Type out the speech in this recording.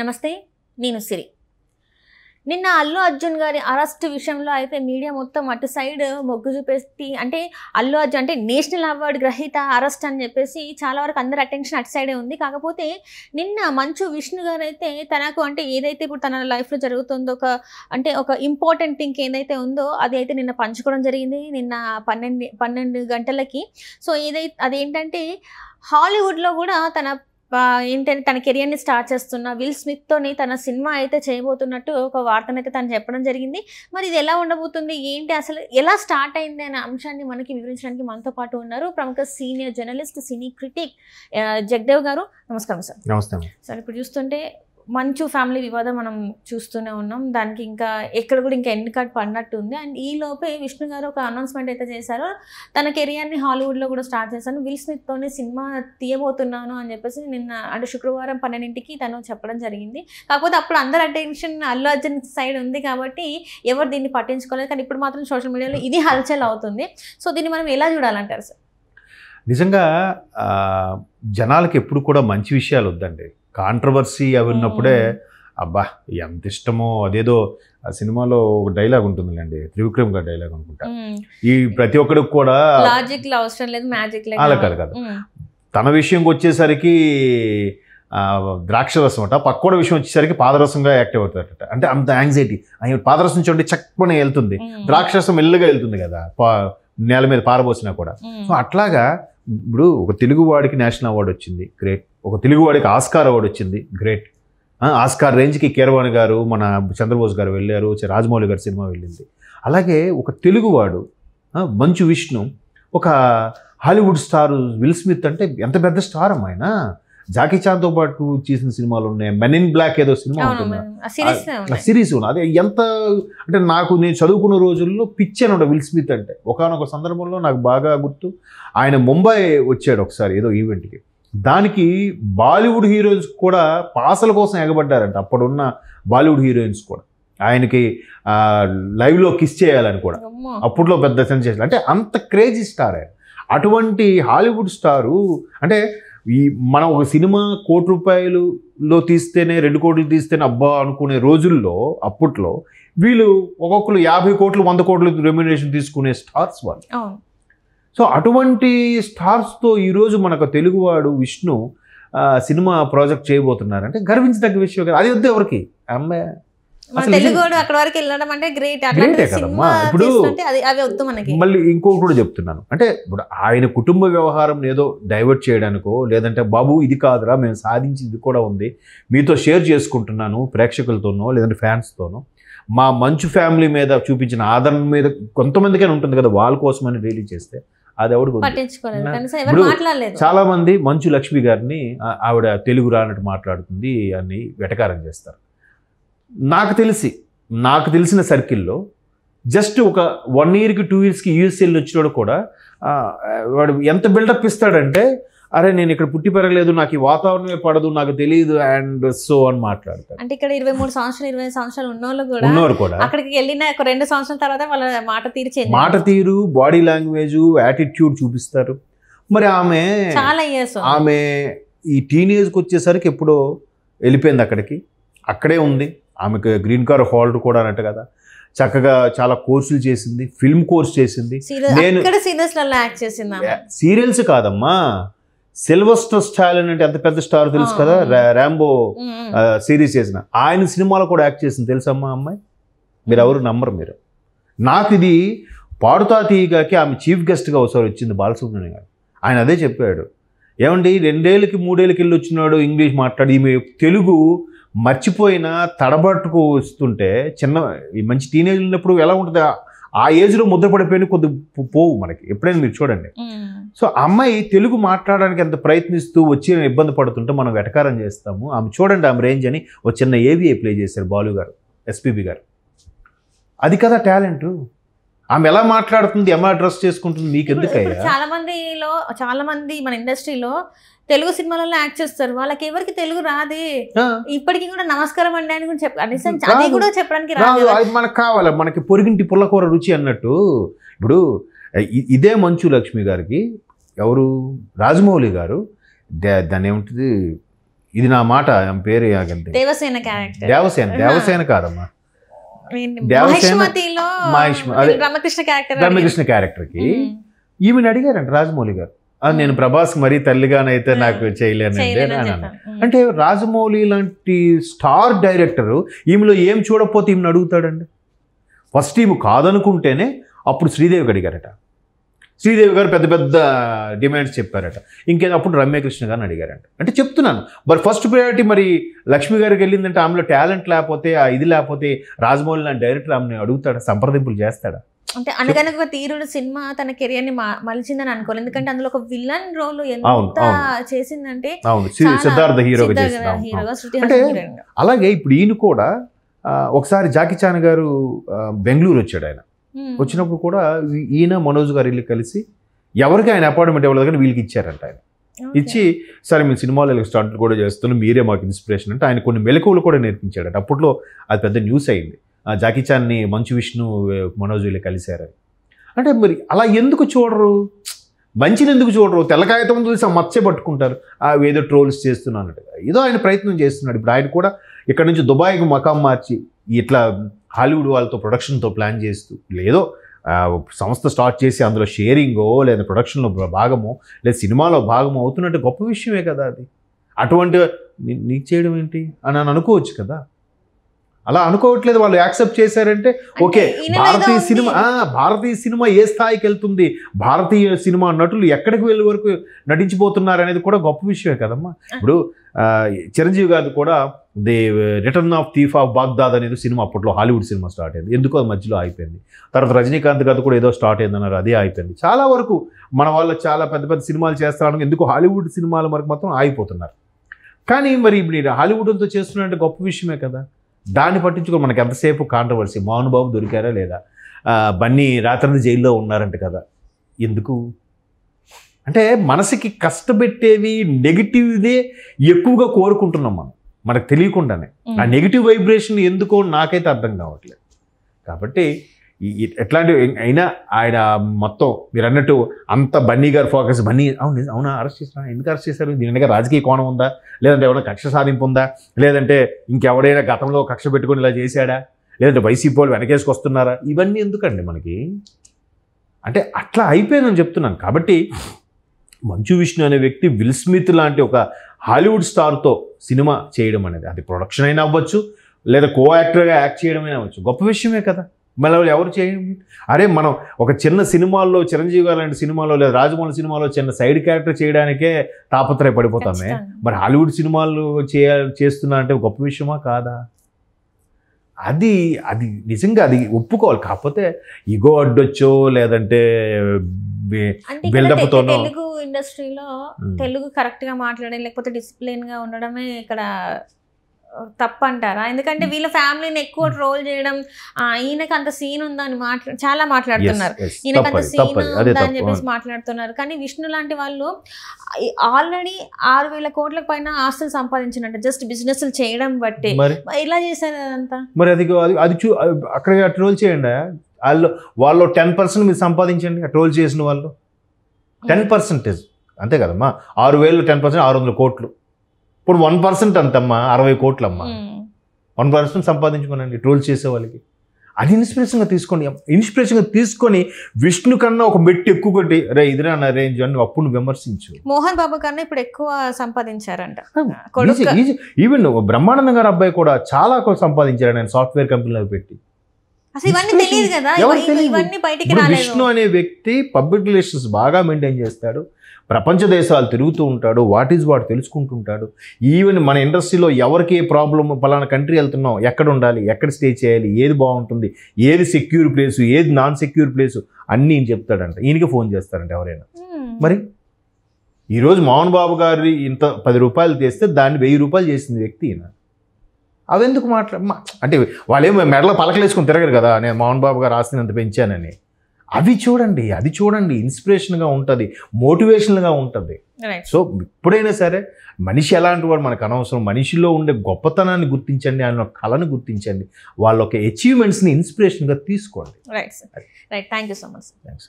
నమస్తే, నేను సిరి. నిన్న అల్లు అర్జున్ గారి అరెస్ట్ విషయంలో అయితే మీడియా మొత్తం అటు సైడ్ మొగ్గు చూపెట్టి, అంటే అల్లు అర్జున్ అంటే నేషనల్ అవార్డు గ్రహీత అరెస్ట్ అని చెప్పేసి చాలా వరకు అందరి అటెన్షన్ అటు సైడే ఉంది. కాకపోతే నిన్న మంచు విష్ణు గారు అయితే తనకు అంటే ఏదైతే ఇప్పుడు తన లైఫ్లో జరుగుతుందో ఒక ఇంపార్టెంట్ థింగ్ ఏదైతే ఉందో అది అయితే నిన్న పంచుకోవడం జరిగింది. నిన్న 12 గంటలకి. సో అదేంటంటే హాలీవుడ్లో కూడా ఏంటంటే తన కెరియర్ని స్టార్ట్ చేస్తున్న విల్ స్మిత్తోని తన సినిమా అయితే చేయబోతున్నట్టు ఒక వార్తనైతే తను చెప్పడం జరిగింది. మరి ఇది ఎలా ఉండబోతుంది, ఏంటి, అసలు ఎలా స్టార్ట్ అయింది అనే అంశాన్ని మనకి వివరించడానికి మనతో పాటు ఉన్నారు ప్రముఖ సీనియర్ జర్నలిస్ట్, సినీ క్రిటిక్ జగదేవ్ గారు. నమస్కారం సార్. నమస్తే సార్. ఇప్పుడు చూస్తుంటే మంచు ఫ్యామిలీ వివాదం మనం చూస్తూనే ఉన్నాం. దానికి ఇంకా ఎక్కడ కూడా ఇంకా ఎండ్ కార్డ్ పడినట్టు ఉంది. అండ్ ఈ లోపే విష్ణు గారు ఒక అనౌన్స్మెంట్ అయితే చేశారు. తన కెరియర్ని హాలీవుడ్లో కూడా స్టార్ట్ చేశాను, విల్ స్మిత్తోనే సినిమా తీయబోతున్నాను అని చెప్పేసి నిన్న అంటే శుక్రవారం 12ంటికి తను చెప్పడం జరిగింది. కాకపోతే అప్పుడు అందరి అటెన్షన్ అల్లు అర్జున్ సైడ్ ఉంది కాబట్టి ఎవరు దీన్ని పట్టించుకోలేదు. కానీ ఇప్పుడు మాత్రం సోషల్ మీడియాలో ఇది హల్చల్ అవుతుంది. సో దీన్ని మనం ఎలా చూడాలంటారు సార్? నిజంగా జనాలకి ఎప్పుడు కూడా మంచి విషయాలు వద్దండి. కాంట్రవర్సీ అవి ఉన్నప్పుడే అబ్బా ఎంత ఇష్టమో. అదేదో ఆ సినిమాలో ఒక డైలాగ్ ఉంటుందిలేండి, త్రివిక్రమ్ గారి డైలాగ్ అనుకుంటా. ఈ ప్రతి ఒక్కరికి కూడా లాజిక్ అవసరం లేదు, మ్యాజిక్ అలా కాదు. తన విషయంకి వచ్చేసరికి ద్రాక్షరసం అట, పక్కోడ విషయం వచ్చేసరికి పాదరసంగా యాక్టివ్ అవుతారట. అంటే అంత యాంగ్జైటీ. పాదరసం చూడండి చక్కని వెళ్తుంది, ద్రాక్షరసం మెల్లగా వెళ్తుంది కదా నేల మీద పారబోసినా కూడా. సో అట్లాగా ఇప్పుడు ఒక తెలుగువాడికి నేషనల్ అవార్డు వచ్చింది, గ్రేట్. ఒక తెలుగువాడికి ఆస్కార్ అవార్డు వచ్చింది, గ్రేట్. ఆస్కార్ రేంజ్కి కీరవాణి గారు, మన చంద్రబోస్ గారు వెళ్ళారు, రాజమౌళి గారి సినిమా వెళ్ళింది. అలాగే ఒక తెలుగువాడు మంచు విష్ణు, ఒక హాలీవుడ్ స్టార్ విల్ స్మిత్ అంటే ఎంత పెద్ద స్టార్ అమ్మాయినా. జాకీ చాన్తో పాటు చేసిన సినిమాలు ఉన్నాయి, మెన్ ఇన్ బ్లాక్ ఏదో సినిమా ఉంటుంది, సిరీస్ ఉంది. అదే ఎంత అంటే నేను చదువుకున్న రోజుల్లో పిచ్చి అని ఉండే విల్ స్మిత్ అంటే. ఒకానొక సందర్భంలో నాకు బాగా గుర్తు, ఆయన ముంబై వచ్చాడు ఒకసారి ఏదో ఈవెంట్కి. దానికి బాలీవుడ్ హీరోయిన్స్ కూడా పాసల కోసం ఎగబడ్డారంట. అప్పుడున్న బాలీవుడ్ హీరోయిన్స్ కూడా ఆయనకి లైవ్లో కిస్ చేయాలని కూడా అప్పట్లో పెద్ద సెన్సేషన్. అంటే అంత క్రేజీ స్టార్ ఆయన. అటువంటి హాలీవుడ్ స్టారు అంటే మనం ఒక సినిమా ₹1 తీస్తేనే 2 కోట్లు తీస్తేనే అబ్బా అనుకునే రోజుల్లో అప్పట్లో వీళ్ళు ఒక్కొక్కరు 50 కోట్లు 100 కోట్లు రెమ్యునరేషన్ తీసుకునే స్టార్స్ వాళ్ళు. సో అటువంటి స్టార్స్తో ఈరోజు మనకు తెలుగువాడు విష్ణు సినిమా ప్రాజెక్ట్ చేయబోతున్నారంటే గర్వించదగ్గ విషయం కదా. అది వద్దు ఎవరికి. అమ్మాయి తెలుగువాడు అక్కడ వరకు వెళ్ళడం అంటే గ్రేటే కదమ్మా. ఇప్పుడు మళ్ళీ ఇంకొకటి కూడా చెప్తున్నాను, అంటే ఇప్పుడు ఆయన కుటుంబ వ్యవహారం ఏదో డైవర్ట్ చేయడానికో, లేదంటే బాబు ఇది కాదురా మేము సాధించి ఇది కూడా ఉంది మీతో షేర్ చేసుకుంటున్నాను ప్రేక్షకులతోనో లేదంటే ఫ్యాన్స్తోనో, మా మంచు ఫ్యామిలీ మీద చూపించిన ఆదరణ మీద కొంతమందికైనా ఉంటుంది కదా, వాళ్ళ కోసమని రిలీజ్ చేస్తే అది ఎవరికి చాలా మంది మంచు లక్ష్మి గారిని ఆవిడ తెలుగు రానట్టు మాట్లాడుతుంది అని వెటకారం చేస్తారు. నాకు తెలిసిన సర్కిల్లో జస్ట్ ఒక 1 ఇయర్కి 2 ఇయర్స్కి యూఎస్ఏలు వచ్చినాడు కూడా వాడు ఎంత బిల్డప్ ఇస్తాడంటే, అరే నేను ఇక్కడ పుట్టి పెరగలేదు, నాకు ఈ వాతావరణమే పడదు, నాకు తెలియదు అండ్ సో అని మాట్లాడతారు. అంటే ఇక్కడ 23 సంవత్సరాలు 20 సంవత్సరాలు ఉన్నోళ్ళు కూడా అక్కడికి వెళ్ళిన 2 సంవత్సరాల తర్వాత వాళ్ళ మాట తీరు, బాడీ లాంగ్వేజ్, యాటిట్యూడ్ చూపిస్తారు. మరి ఆమె ఈ టీనేజ్కి వచ్చేసరికి ఎప్పుడో వెళ్ళిపోయింది, అక్కడే ఉంది. ఆమెకు గ్రీన్ కార్డ్ హోల్డర్ కూడా అన్నట్టు కదా. చక్కగా చాలా కోర్సులు చేసింది, ఫిల్మ్ కోర్స్ చేసింది. సీరియల్స్ కాదమ్మా, సిల్వస్టర్ స్టాలిన్ అంటే ఎంత పెద్ద స్టార్ తెలుసు కదా, ర్యాంబో సిరీస్ చేసిన ఆయన సినిమాలో కూడా యాక్ట్ చేసింది తెలుసమ్మా అమ్మాయి. మీరు ఎవరు నమ్మరు మీరు. నాకు ఇది పాడుతా తీయగాకి ఆమె చీఫ్ గెస్ట్గా ఒకసారి వచ్చింది బాలసుబ్రహ్మణ్యం గారు. ఆయన అదే చెప్పాడు, ఏమండి 2 ఏళ్ళకి 3 ఏళ్ళకి వెళ్ళి వచ్చినాడు ఇంగ్లీష్ మాట్లాడి, ఈమె తెలుగు మర్చిపోయిన తడబట్టుకు వస్తుంటే ఈ మంచి టీనేజ్ ఉన్నప్పుడు ఎలా ఉంటుంది, ఆ ఏజ్లో ముద్రపడిపోయిన కొద్ది పోవు మనకి ఎప్పుడైనా మీరు చూడండి. సో అమ్మాయి తెలుగు మాట్లాడడానికి ఎంత ప్రయత్నిస్తూ వచ్చి ఇబ్బంది పడుతుంటే మనం వెటకారం చేస్తాము. ఆమె చూడండి ఆమె రేంజ్ అని ఒక చిన్న ఏవిఏ ప్లే చేశారు బాలు గారు, ఎస్పీబీ గారు. అది కదా టాలెంట్. ఆమె ఎలా మాట్లాడుతుంది, ఎలా డ్రెస్ చేసుకుంటుంది మీకు ఎందుకయ్యా. చాలా మంది మన ఇండస్ట్రీలో తెలుగు సినిమాలలో యాక్ట్ చేస్తారు, వాళ్ళకి ఎవరికి తెలుగు రాదే. ఇప్పటికీ కూడా నమస్కారం అండి అని కూడా చెప్పడానికి రాదు. మనకు కావాలి, మనకి పొరిగింటి పుల్లకూర రుచి అన్నట్టు. ఇప్పుడు ఇదే మంచు లక్ష్మి గారికి ఎవరు రాజమౌళి గారు దాన్ని ఏముంటుంది ఇది నా మాట, ఆమె పేరు ఆగండి, దేవసేన క్యారెక్టర్. దేవసేన కాదమ్మా, మహిష్మతిలో అదే రమకృష్ణ క్యారెక్టర్కి ఈమెను అడిగారంట రాజమౌళి గారు, నేను ప్రభాస్ మరీ తల్లిగానైతే నాకు చేయలేనండి అని అన్నాను. అంటే రాజమౌళి లాంటి స్టార్ డైరెక్టరు ఈమెలో ఏం చూడకపోతే ఈమెను అడుగుతాడండి. ఫస్ట్ ఈమె కాదనుకుంటేనే అప్పుడు శ్రీదేవికి అడిగారట. శ్రీదేవి గారు పెద్ద పెద్ద డిమాండ్స్ చెప్పారట. ఇంకేదో అప్పుడు రమ్యకృష్ణ గారిని అడిగారంట. అంటే చెప్తున్నాను, మరి ఫస్ట్ ప్రయారిటీ మరి లక్ష్మి గారికి వెళ్ళిందంటే ఆమెలో టాలెంట్ లేకపోతే ఇది లేకపోతే రాజమౌళి లాంటి డైరెక్టర్ ఆమెను అడుగుతాడా, సంప్రదింపులు చేస్తాడా? అంటే అనగనగా తీరుడు సినిమా తన కెరియర్ ని మలిచిందని అనుకోవాలి. ఎందుకంటే అందులో ఒక విలన్ రోల్ ఎంత చేసిందంటే, సిద్ధార్థ హీరోగా చేసింది. అంటే అలాగే ఇప్పుడు ఈయన కూడా ఒకసారి జాకీ చాన్ గారు బెంగళూరు వచ్చాడు. ఆయన వచ్చినప్పుడు కూడా ఈయన మనోజ్ గారు వెళ్ళి కలిసి ఎవరికి ఆయన అపాయింట్మెంట్ ఇవ్వలేదు కానీ వీళ్ళకి ఇచ్చారంట. ఆయన ఇచ్చి సరే మీ సినిమాలో స్టార్ట్లు కూడా చేస్తున్నాం, మీరే మాకు ఇన్స్పిరేషన్ అంటే ఆయన కొన్ని మెలకువలు కూడా నేర్పించాడట. అప్పట్లో అది పెద్ద న్యూస్ అయింది, జాకీ చాన్ని మంచు విష్ణు మనోజ్ వీళ్ళు కలిశారని. అంటే మరి అలా ఎందుకు చూడరు, మంచిని ఎందుకు చూడరు? తెల్లకాగితం చూసి మచ్చే పట్టుకుంటారు, ఏదో ట్రోల్స్ చేస్తున్నానట్టుగా. ఏదో ఆయన ప్రయత్నం చేస్తున్నాడు. ఇప్పుడు ఆయన కూడా ఇక్కడ నుంచి దుబాయ్కి మకాం మార్చి ఇట్లా హాలీవుడ్ వాళ్ళతో ప్రొడక్షన్తో ప్లాన్ చేస్తూ లేదో సంస్థ స్టార్ట్ చేసి అందులో షేరింగో లేదా ప్రొడక్షన్లో భాగమో లేదా సినిమాలో భాగమో అవుతున్నట్టు గొప్ప విషయమే కదా అది. అటువంటి నీకు చేయడం ఏంటి అని అనుకోవచ్చు కదా. అలా అనుకోవట్లేదు, వాళ్ళు యాక్సెప్ట్ చేశారంటే ఓకే. భారతీయ సినిమా ఏ స్థాయికి వెళ్తుంది, భారతీయ సినిమా నటులు ఎక్కడికి వెళ్ళే వరకు నటించిపోతున్నారు అనేది కూడా గొప్ప విషయమే కదమ్మా. ఇప్పుడు చిరంజీవి గారు కూడా the return of thief of Baghdad అనేది సినిమా అప్పట్లో హాలీవుడ్ సినిమా స్టార్ట్ అయింది, ఎందుకో అది మధ్యలో అయిపోయింది. తర్వాత రజనీకాంత్ గారు కూడా ఏదో స్టార్ట్ అయిందన్నారు, అదే అయిపోయింది. చాలా వరకు మన వాళ్ళు చాలా పెద్ద పెద్ద సినిమాలు చేస్తారని ఎందుకు హాలీవుడ్ సినిమాల వరకు మాత్రం ఆగిపోతున్నారు. కానీ మరి ఇప్పుడు హాలీవుడ్తో చేస్తున్నారంటే గొప్ప విషయమే కదా. దాన్ని పట్టించుకో మనకి ఎంతసేపు కాంట్రవర్సీ, మోహన్ బాబు దొరికారా లేదా, బన్నీ రాత్రి జైల్లో ఉన్నారంట కదా, ఎందుకు అంటే మనసుకి కష్టపెట్టేవి నెగిటివ్దే ఎక్కువగా కోరుకుంటున్నాం మనం, మనకు తెలియకుండానే. ఆ నెగిటివ్ వైబ్రేషన్ ఎందుకో నాకైతే అర్థం కావట్లేదు. కాబట్టి ఎట్లాంటి అయినా ఆయన మొత్తం మీరు అన్నట్టు అంత బన్నీ గారు ఫోకస్, బన్నీ అవునా అరెస్ట్ చేసినా, ఎందుకు అరెస్ట్ చేశారు, దీని వెనక రాజకీయ కోణం ఉందా, లేదంటే ఎవరైనా కక్ష సాధింపు ఉందా, లేదంటే ఇంకెవడైనా గతంలో కక్ష పెట్టుకుని ఇలా చేశాడా, లేదంటే వైసీపీ వాళ్ళు వెనకేసుకొస్తున్నారా, ఇవన్నీ ఎందుకండి మనకి. అంటే అట్లా అయిపోయిందని చెప్తున్నాను. కాబట్టి మంచు విష్ణు అనే వ్యక్తి విల్ స్మిత్ లాంటి ఒక హాలీవుడ్ స్టార్తో సినిమా చేయడం అనేది, అది ప్రొడక్షన్ అయినా అవ్వచ్చు లేదా కో యాక్టర్గా యాక్ట్ చేయడం అయినా అవ్వచ్చు, గొప్ప విషయమే కదా. మళ్ళీ ఎవరు చేయండి. అరే మనం ఒక చిన్న సినిమాల్లో చిరంజీవి గారు లాంటి సినిమాలో లేదా రాజమౌళి సినిమాలో చిన్న సైడ్ క్యారెక్టర్ చేయడానికే తాపత్రయపడిపోతామే. మరి హాలీవుడ్ సినిమాలు చేస్తున్నారంటే గొప్ప విషయమా కాదా? అది నిజంగా అది ఒప్పుకోవాలి. కాకపోతే ఇగో అడ్డొచ్చో లేదంటే బిల్డప్తోనో. తెలుగు ఇండస్ట్రీలో తెలుగు కరెక్ట్ గా మాట్లాడడం లేకపోతే డిసిప్లిన్ గా ఉండడమే ఇక్కడ తప్పంటారా? ఎందుకంటే వీళ్ళ ఫ్యామిలీని ఎక్కువ ట్రోల్ చేయడం, ఈయనకి అంత సీన్ ఉందా అని చాలా మాట్లాడుతున్నారు, ఈయనకి అంత సీన్ ఉందా అని చెప్పేసి మాట్లాడుతున్నారు. కానీ విష్ణు లాంటి వాళ్ళు ఆల్రెడీ 6,000 కోట్ల పైన ఆస్తులు సంపాదించినట్టు జస్ట్ బిజినెస్ చేయడం బట్టి ఇలా చేశారు అదంతా. మరి అది అక్కడ ట్రోల్ చేయండి, వాళ్ళు 10% మీరు సంపాదించండి. ట్రోల్ చేసిన వాళ్ళు 10% అంతే కదమ్మా. 6,000 10% 600 కోట్లు. ఇప్పుడు 1% అంతమ్మా 60 కోట్లమ్మా. 1% సంపాదించుకోనండి ట్రోల్ చేసే వాళ్ళకి. అది ఇన్స్పిరేషన్గా తీసుకొని విష్ణు కన్నా ఒక మెట్టు ఎక్కువ కొట్టి రే ఇదిరా నా రేంజ్ అని అప్పుడు విమర్శించు. మోహన్ బాబు కన్నా ఇప్పుడు ఎక్కువ సంపాదించారంట. ఈవెన్ బ్రహ్మానందం గారి అబ్బాయి కూడా చాలా సంపాదించారు ఆయన సాఫ్ట్వేర్ కంపెనీలో పెట్టి. విష్ణు అనే వ్యక్తి పబ్లిక్ రిలేషన్స్ బాగా మెయింటైన్ చేస్తాడు, ప్రపంచ దేశాలు తిరుగుతూ ఉంటాడు, వాట్ తెలుసుకుంటుంటాడు. ఈవెన్ మన ఇండస్ట్రీలో ఎవరికి ఏ ప్రాబ్లం, పలానా కంట్రీ వెళ్తున్నాం, ఎక్కడ ఉండాలి, ఎక్కడ స్టే చేయాలి, ఏది బాగుంటుంది, ఏది సెక్యూర్ ప్లేసు, ఏది నాన్ సెక్యూర్ ప్లేసు అన్నీ చెప్తాడంట. ఈయనకి ఫోన్ చేస్తారంట ఎవరైనా. మరి ఈరోజు మోహన్ బాబు గారి ఇంత 10 రూపాయలు తెస్తే దాన్ని 1000 రూపాయలు చేసింది వ్యక్తి ఈయన. అవెందుకు అంటే వాళ్ళేమో మెడలో పలకలేసుకుని తిరగరు కదా, నేను మోహన్ బాబు గారు ఆస్తిని పెంచానని. అది చూడండి ఇన్స్పిరేషన్గా ఉంటుంది, మోటివేషనల్గా ఉంటుంది. సో ఎప్పుడైనా సరే మనిషి ఎలాంటి వాడు మనకు అనవసరం, మనిషిలో ఉండే గొప్పతనాన్ని గుర్తించండి, ఆయన కళను గుర్తించండి, వాళ్ళ ఒక అచీవ్మెంట్స్ని ఇన్స్పిరేషన్గా తీసుకోండి. Right thank you so much. Thanks.